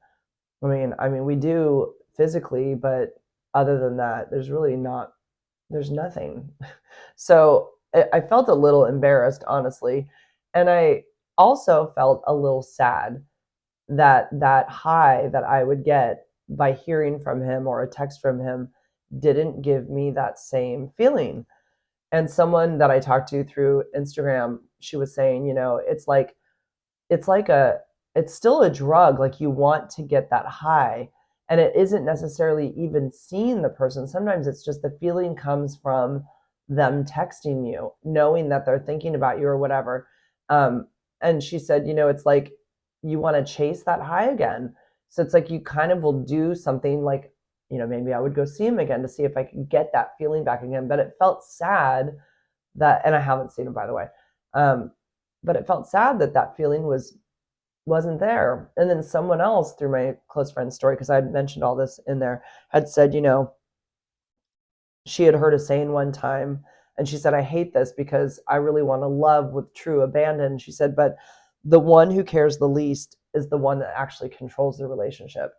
I mean, we do physically, but other than that, there's nothing. So I felt a little embarrassed, honestly. And I also felt a little sad that that high that I would get by hearing from him or a text from him didn't give me that same feeling. And someone that I talked to through Instagram, she was saying, it's like it's still a drug. Like you want to get that high, and it isn't necessarily even seeing the person. Sometimes it's just the feeling comes from them texting you, knowing that they're thinking about you or whatever. And she said, it's like you want to chase that high again. So it's like you kind of will do something like, maybe I would go see him again to see if I could get that feeling back again. But it felt sad that, and I haven't seen him, by the way. But it felt sad that that feeling wasn't there. And then someone else through my close friend's story, because I had mentioned all this in there, had said, she had heard a saying one time, and she said, I hate this because I really want to love with true abandon. She said, but the one who cares the least is the one that actually controls the relationship.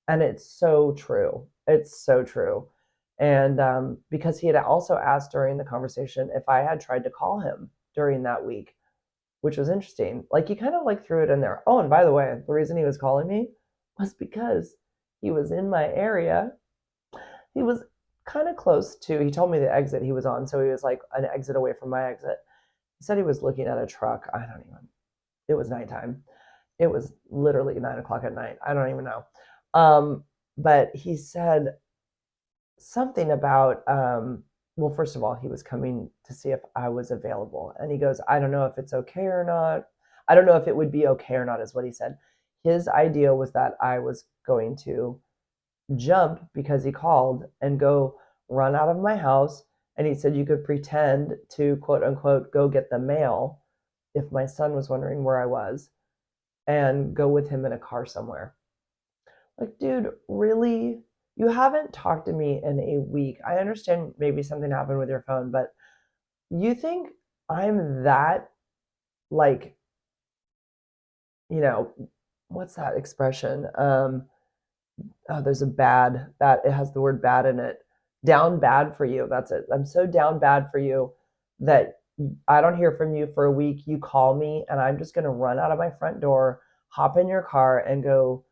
And it's so true. It's so true. And because he had also asked during the conversation if I had tried to call him during that week, which was interesting. Like he kind of like threw it in there. Oh, and by the way, the reason he was calling me was because he was in my area. He was kind of close to, he told me the exit he was on. So he was like an exit away from my exit. He said he was looking at a truck. I don't even, it was nighttime. It was literally 9 o'clock at night. I don't even know. But he said something about, well, first of all, he was coming to see if I was available. And he goes, I don't know if it's okay or not. I don't know if it would be okay or not, is what he said. His idea was that I was going to jump because he called and go run out of my house. And he said you could pretend to quote unquote go get the mail if my son was wondering where I was and go with him in a car somewhere. Like, dude, really? You haven't talked to me in a week. I understand maybe something happened with your phone, but you think I'm that, like, you know, what's that expression? Oh, there's a bad, that it has the word bad in it. Down bad for you. That's it. I'm so down bad for you that I don't hear from you for a week. You call me and I'm just going to run out of my front door, hop in your car and go,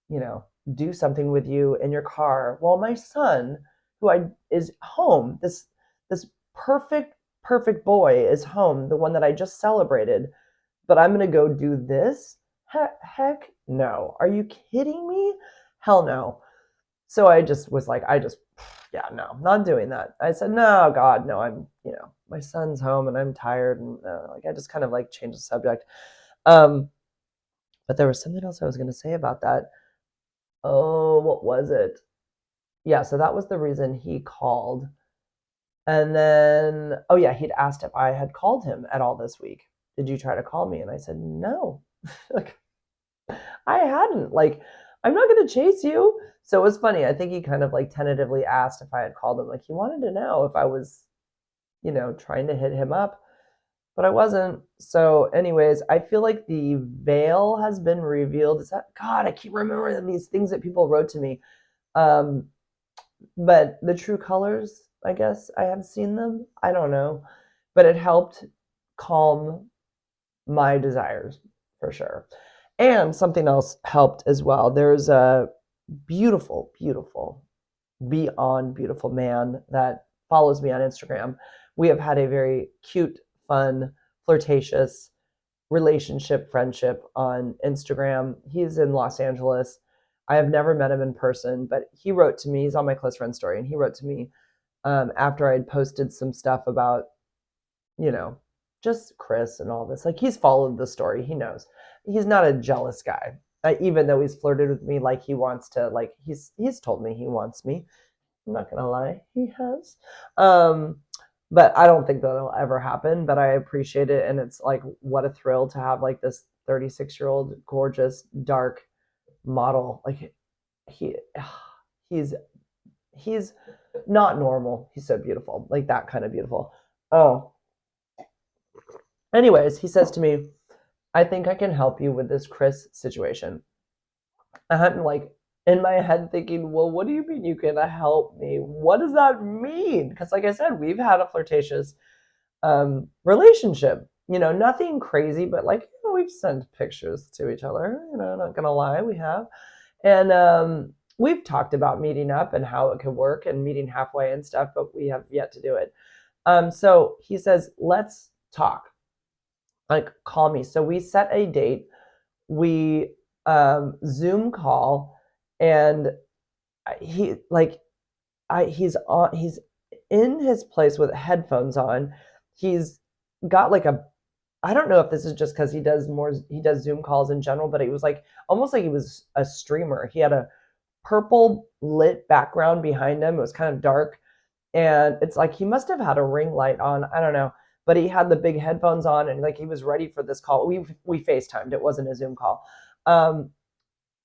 you know, do something with you in your car while my son, who I is home, this perfect boy is home, the one that I just celebrated, but I'm going to go do this? Heck no. Are you kidding me? Hell no. So I just was like, yeah, no, not doing that. I said, no, God, no, my son's home and I'm tired. And like, I just kind of like changed the subject. Um, but there was something else I was going to say about that. Oh, what was it? Yeah, so that was the reason he called. And then, oh yeah, he'd asked if I had called him at all this week. Did you try to call me? And I said, no. Like, I hadn't. Like, I'm not going to chase you. So it was funny. I think he kind of like tentatively asked if I had called him. Like, he wanted to know if I was, trying to hit him up, but I wasn't. So, anyways, I feel like the veil has been revealed. Is that, God, I keep remembering these things that people wrote to me. Um, but the true colors, I guess I have seen them. I don't know. But it helped calm my desires for sure. And something else helped as well. There's a beautiful, beautiful, beyond beautiful man that follows me on Instagram. We have had a very cute, fun, flirtatious relationship, friendship on Instagram. He's in Los Angeles. I have never met him in person, but he wrote to me. He's on my close friend story, and he wrote to me after I'd posted some stuff about, you know, just Chris and all this. Like, he's followed the story. He knows. He's not a jealous guy. Even though he's flirted with me, like he wants to, like he's told me he wants me. I'm not gonna lie, he has. But I don't think that'll ever happen. But I appreciate it, and it's like what a thrill to have like this 36-year-old gorgeous dark model. Like he he's he's not normal. He's so beautiful, like that kind of beautiful. Oh, anyways, he says to me, I think I can help you with this Chris situation. I'm like in my head thinking, well, what do you mean you can help me? What does that mean? Because, like I said, we've had a flirtatious relationship. Nothing crazy, but like, we've sent pictures to each other. Not gonna lie, we have. And we've talked about meeting up and how it could work and meeting halfway and stuff, but we have yet to do it. So he says, let's talk. Like, call me. So we set a date. We Zoom call, and he like he's in his place with headphones on. He's got like a, I don't know if this is just because he does Zoom calls in general, but it was like almost like he was a streamer. He had a purple lit background behind him. It was kind of dark, and it's like he must have had a ring light on. I don't know, but he had the big headphones on, and like he was ready for this call. We FaceTimed. It wasn't a Zoom call.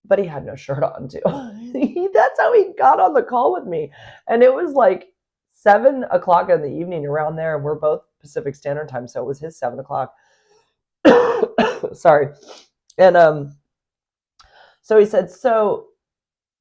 But he had no shirt on too. That's how he got on the call with me. And it was like 7 o'clock in the evening around there. And we're both Pacific Standard Time. So it was his 7 o'clock. Sorry. And so he said, so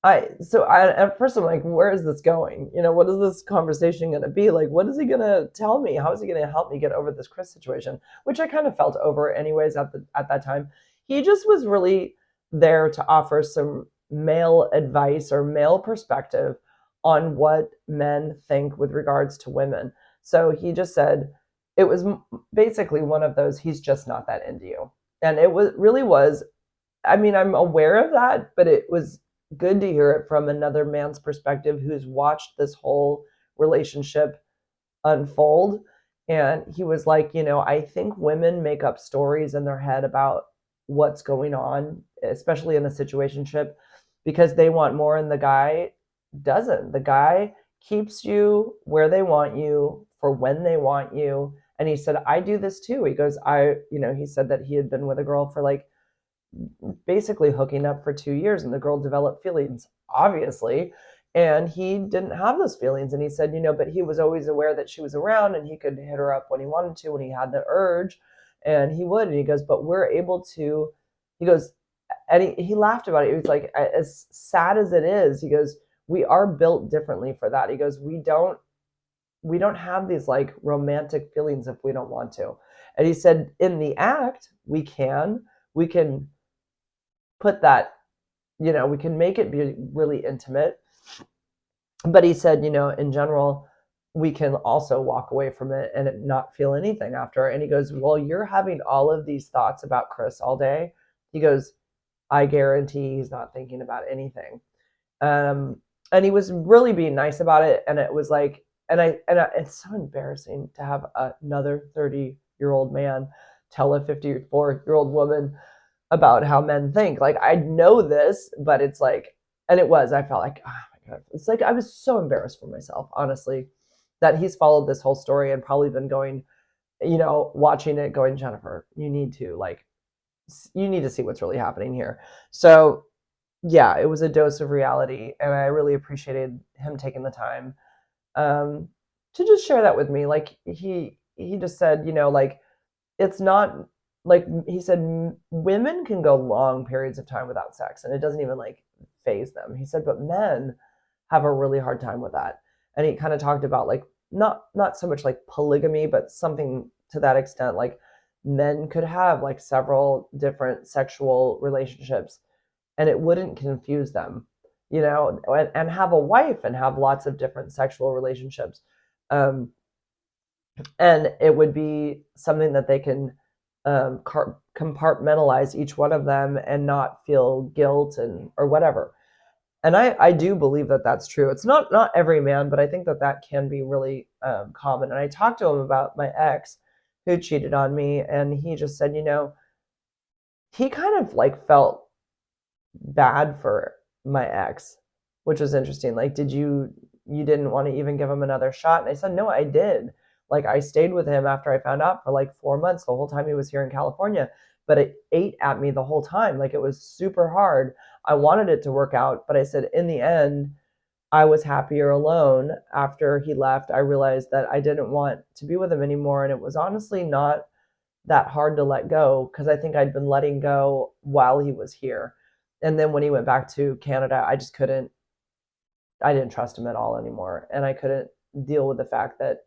At first I'm like, where is this going? What is this conversation going to be? Like, what is he going to tell me? How is he going to help me get over this Chris situation? Which I kind of felt over anyways at that time. He just was really there to offer some male advice or male perspective on what men think with regards to women. So he just said it was basically one of those, he's just not that into you. And it was really was, I mean, I'm aware of that, but it was good to hear it from another man's perspective who's watched this whole relationship unfold. And he was like, I think women make up stories in their head about what's going on, especially in a situationship, because they want more and the guy doesn't. The guy keeps you where they want you for when they want you. And he said, I do this too. He goes, he said that he had been with a girl for like basically hooking up for 2 years, and the girl developed feelings, obviously, and he didn't have those feelings. And he said, but he was always aware that she was around and he could hit her up when he wanted to, when he had the urge, and he would. And he goes, but we're able to, he goes, and he laughed about it. He was like, as sad as it is, he goes, we are built differently for that. He goes, we don't have these like romantic feelings if we don't want to. And he said, in the act, we can put that, we can make it be really intimate. But he said, in general, we can also walk away from it and not feel anything after. And he goes, well, you're having all of these thoughts about Chris all day. He goes, I guarantee he's not thinking about anything. And he was really being nice about it. And it was like, it's so embarrassing to have another 30-year-old man tell a 54-year-old woman about how men think. Like, I know this, but it's like, and it was, I felt like, oh my God, it's like, I was so embarrassed for myself, honestly, that he's followed this whole story and probably been going, watching it going, Jennifer, you need to see what's really happening here. So yeah, it was a dose of reality. And I really appreciated him taking the time to just share that with me. Like he just said, like, it's not like, he said, women can go long periods of time without sex and it doesn't even like phase them. He said, but men have a really hard time with that. And he kind of talked about like, not so much like polygamy, but something to that extent. Like, men could have like several different sexual relationships and it wouldn't confuse them, and have a wife and have lots of different sexual relationships. Um, and it would be something that they can compartmentalize each one of them and not feel guilt and or whatever. And I do believe that that's true. It's not every man, but I think that can be really common. And I talked to him about my ex who cheated on me, and he just said, he kind of like felt bad for my ex, which was interesting. Like, you didn't want to even give him another shot? And I said, no, I did. Like, I stayed with him after I found out for like 4 months, the whole time he was here in California, but it ate at me the whole time. Like, it was super hard. I wanted it to work out, but I said, in the end, I was happier alone. After he left, I realized that I didn't want to be with him anymore. And it was honestly not that hard to let go, because I think I'd been letting go while he was here. And then when he went back to Canada, I didn't trust him at all anymore. And I couldn't deal with the fact that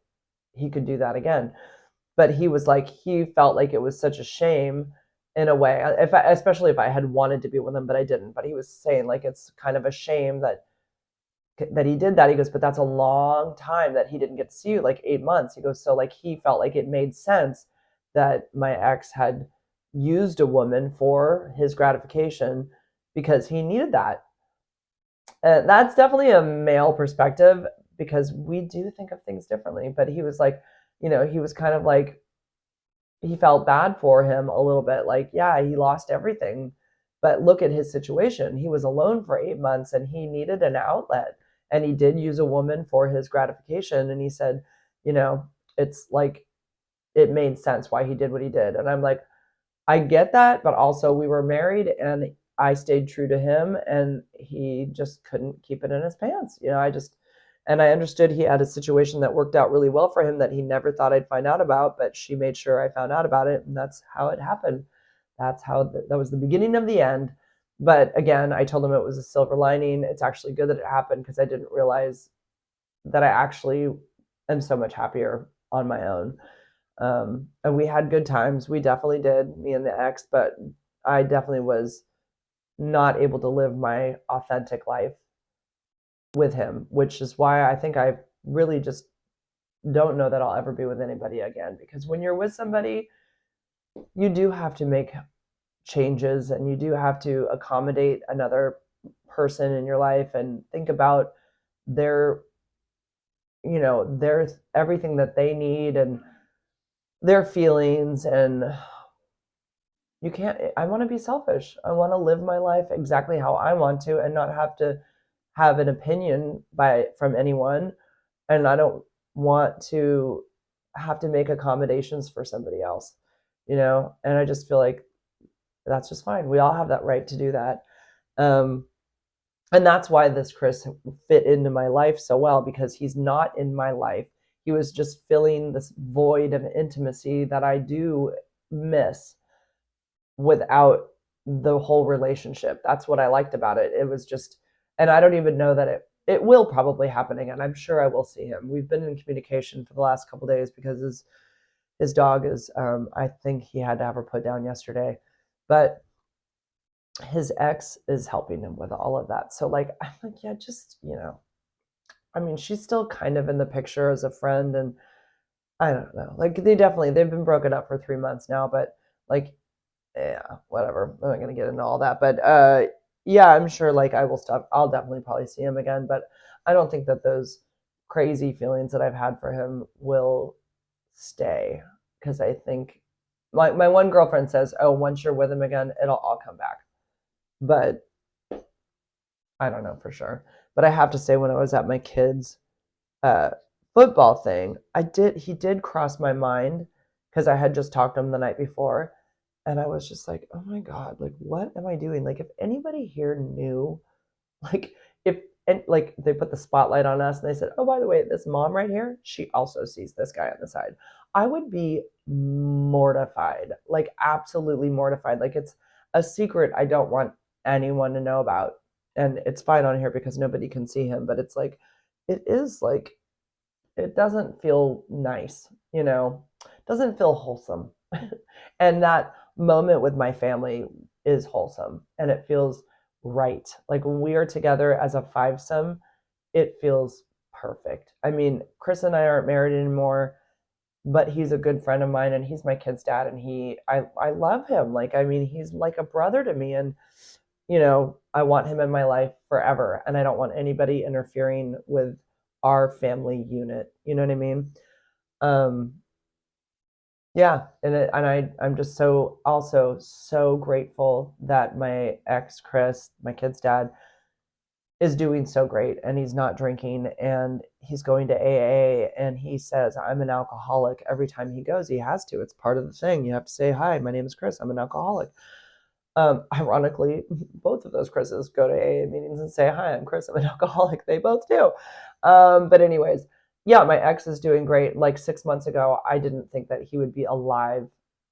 he could do that again. But he was like, he felt like it was such a shame in a way, especially if I had wanted to be with him, but I didn't. But he was saying like, it's kind of a shame that he did that. He goes, but that's a long time that he didn't get to see you, like 8 months. He goes, so like, he felt like it made sense that my ex had used a woman for his gratification because he needed that. And that's definitely a male perspective, because we do think of things differently. But he was like, he was kind of like, he felt bad for him a little bit. Like, yeah, he lost everything, but look at his situation. He was alone for 8 months and he needed an outlet. And he did use a woman for his gratification. And he said, it's like, it made sense why he did what he did. And I'm like, I get that, but also we were married and I stayed true to him and he just couldn't keep it in his pants. And I understood he had a situation that worked out really well for him that he never thought I'd find out about, but she made sure I found out about it. And that's how it happened. That was the beginning of the end. But again, I told him it was a silver lining. It's actually good that it happened because I didn't realize that I actually am so much happier on my own. And we had good times. We definitely did, me and the ex, but I definitely was not able to live my authentic life with him, which is why I think I really just don't know that I'll ever be with anybody again. Because when you're with somebody, you do have to make changes and you do have to accommodate another person in your life and think about their, their everything that they need and their feelings. And you can't, I want to be selfish. I want to live my life exactly how I want to and not have to have an opinion from anyone. And I don't want to have to make accommodations for somebody else, and I just feel like that's just fine. We all have that right to do that. Um, and that's why this Chris fit into my life so well, because he's not in my life. He was just filling this void of intimacy that I do miss without the whole relationship. That's what I liked about it. It was just, and I don't even know that it will probably happen again. I'm sure I will see him. We've been in communication for the last couple of days because his dog is, I think he had to have her put down yesterday, but his ex is helping him with all of that. So like, I'm like, yeah, just, I mean, she's still kind of in the picture as a friend. And I don't know, like they've been broken up for 3 months now, but like, yeah, whatever. I'm not going to get into all that, but, yeah, I'm sure like I'll definitely probably see him again, but I don't think that those crazy feelings that I've had for him will stay. Cause I think my one girlfriend says, oh, once you're with him again, it'll all come back. But I don't know for sure. But I have to say, when I was at my kids' uh, football thing, he did cross my mind because I had just talked to him the night before, and I was just like, oh my god, like what am I doing? Like if anybody here knew, like if and like they put the spotlight on us and they said, oh, by the way, this mom right here, she also sees this guy on the side, I would be mortified, like absolutely mortified. Like it's a secret I don't want anyone to know about. And it's fine on here because nobody can see him, but it's like it is like it doesn't feel nice, doesn't feel wholesome. And that moment with my family is wholesome and it feels right. Like when we are together as a fivesome, it feels perfect. I mean, Chris and I aren't married anymore, but he's a good friend of mine and he's my kid's dad, and I love him. Like, I mean, he's like a brother to me, and I want him in my life forever, and I don't want anybody interfering with our family unit. You know what I mean? Um, yeah, I'm just also so grateful that my ex Chris, my kid's dad, is doing so great, and he's not drinking, and he's going to AA, and he says I'm an alcoholic every time he goes. He has to. It's part of the thing. You have to say, hi, my name is Chris. I'm an alcoholic. Ironically, both of those Chris's go to AA meetings and say, hi, I'm Chris. I'm an alcoholic. They both do. But anyways, yeah, my ex is doing great. Like 6 months ago, I didn't think that he would be alive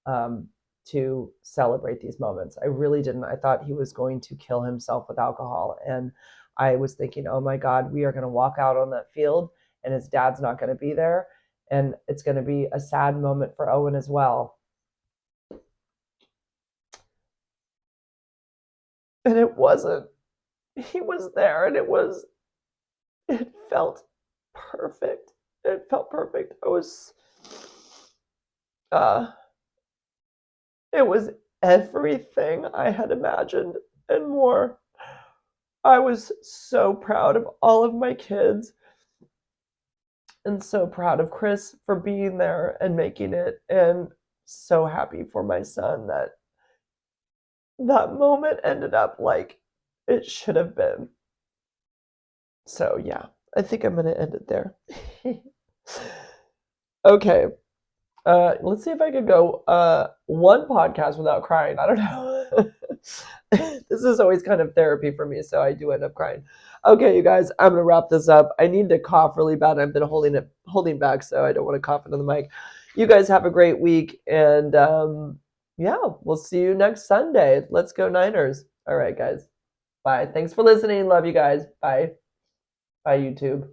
to celebrate these moments. I really didn't. I thought he was going to kill himself with alcohol. And I was thinking, oh my God, we are going to walk out on that field and his dad's not going to be there. And it's going to be a sad moment for Owen as well. And it wasn't. He was there, and it felt perfect. It felt perfect. Uh, it was everything I had imagined and more. I was so proud of all of my kids and so proud of Chris for being there and making it, and so happy for my son that that moment ended up like it should have been. So yeah, I think I'm gonna end it there. Okay. Let's see if I could go one podcast without crying. I don't know. This is always kind of therapy for me, so I do end up crying. Okay, you guys, I'm gonna wrap this up. I need to cough really bad. I've been holding back, so I don't want to cough into the mic. You guys have a great week, and yeah, we'll see you next Sunday. Let's go Niners. All right, guys. Bye. Thanks for listening. Love you guys. Bye. Bye, YouTube.